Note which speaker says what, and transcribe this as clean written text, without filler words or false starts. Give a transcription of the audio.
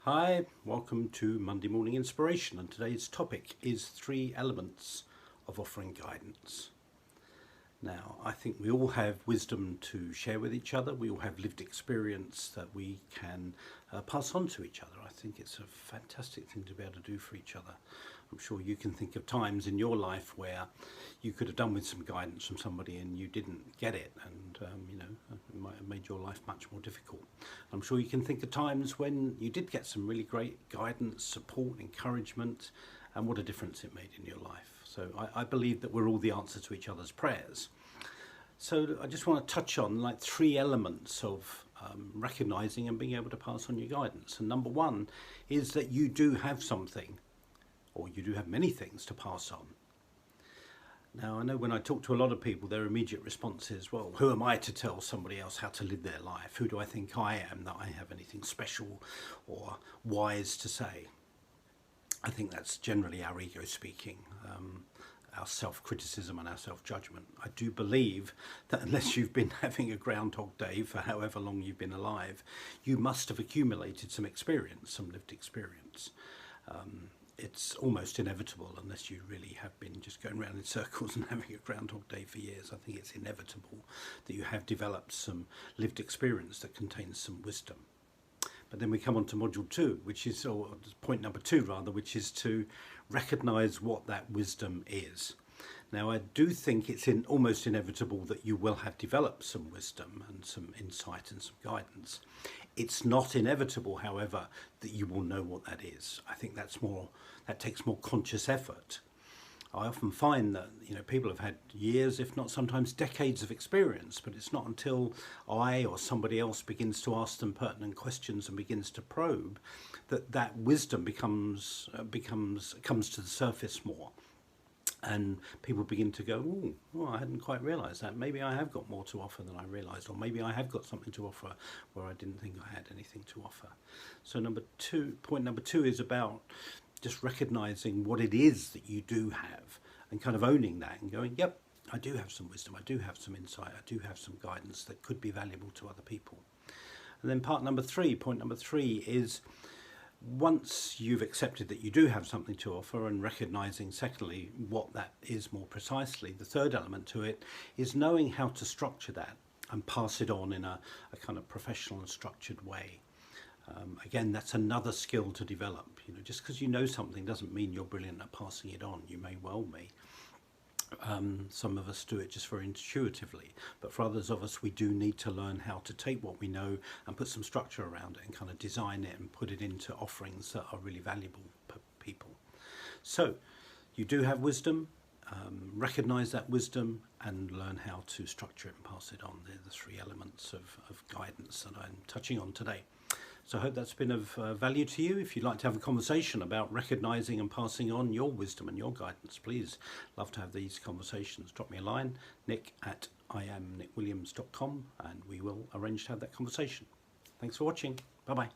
Speaker 1: Hi, welcome to Monday Morning Inspiration, and today's topic is 3 elements of offering guidance. Now, I think we all have wisdom to share with each other. We all have lived experience that we can pass on to each other. I think it's a fantastic thing to be able to do for each other. I'm sure you can think of times in your life where you could have done with some guidance from somebody and you didn't get it, and it might have made your life much more difficult. I'm sure you can think of times when you did get some really great guidance, support, encouragement, and what a difference it made in your life. So I believe that we're all the answer to each other's prayers. So I just want to touch on like 3 elements of recognizing and being able to pass on your guidance. And number 1 is that you do have something, or you do have many things to pass on. Now, I know when I talk to a lot of people, their immediate response is, well, who am I to tell somebody else how to live their life? Who do I think I am that I have anything special or wise to say? I think that's generally our ego speaking, our self-criticism and our self-judgment. I do believe that unless you've been having a Groundhog Day for however long you've been alive, you must have accumulated some experience, some lived experience. It's almost inevitable, unless you really have been just going around in circles and having a Groundhog Day for years. I think it's inevitable that you have developed some lived experience that contains some wisdom. But then we come on to module 2, which is, or point number 2 rather, which is to recognize what that wisdom is. Now, I do think it's almost inevitable that you will have developed some wisdom and some insight and some guidance. It's not inevitable, however, that you will know what that is. I think that takes more conscious effort. I often find that people have had years, if not sometimes decades of experience, but it's not until I or somebody else begins to ask them pertinent questions and begins to probe that wisdom comes to the surface more. And people begin to go, oh, I hadn't quite realised that. Maybe I have got more to offer than I realised, or maybe I have got something to offer where I didn't think I had anything to offer. So point number two is about just recognising what it is that you do have and kind of owning that and going, yep, I do have some wisdom, I do have some insight, I do have some guidance that could be valuable to other people. And then point number 3 is, once you've accepted that you do have something to offer and recognising, secondly, what that is more precisely, the third element to it is knowing how to structure that and pass it on in a kind of professional and structured way. Again, that's another skill to develop. Just because you know something doesn't mean you're brilliant at passing it on. You may well be. Some of us do it just very intuitively, but for others of us, we do need to learn how to take what we know and put some structure around it and kind of design it and put it into offerings that are really valuable for people. So you do have wisdom, recognize that wisdom and learn how to structure it and pass it on. They're the 3 elements of guidance that I'm touching on today. So I hope that's been of value to you. If you'd like to have a conversation about recognising and passing on your wisdom and your guidance, please, love to have these conversations. Drop me a line, nick@iamnickwilliams.com, and we will arrange to have that conversation. Thanks for watching. Bye-bye.